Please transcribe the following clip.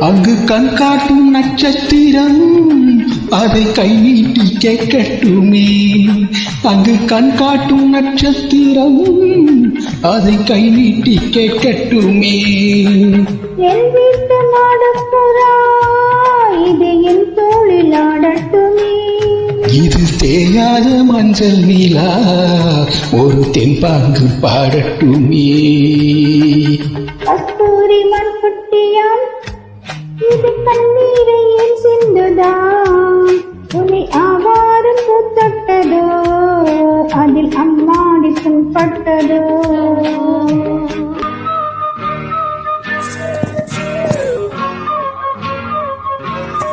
அங்கு கண் காட்டும் நட்சத்திரம் அதை கை நீட்டி கேட்கட்டுமே. அங்கு கண் காட்டும் நட்சத்திரம் அதை கை நீட்டி கேட்கட்டுமே. என் வீட்டு மாடப்புறா இது என் தோளில் ஆடட்டுமே. இது தேயாத மஞ்சள் நிலா ஒரு தென்பாங்கு பாடட்டுமே. கஸ்தூரி மண் குட்டியாம் இது கண்ணீரை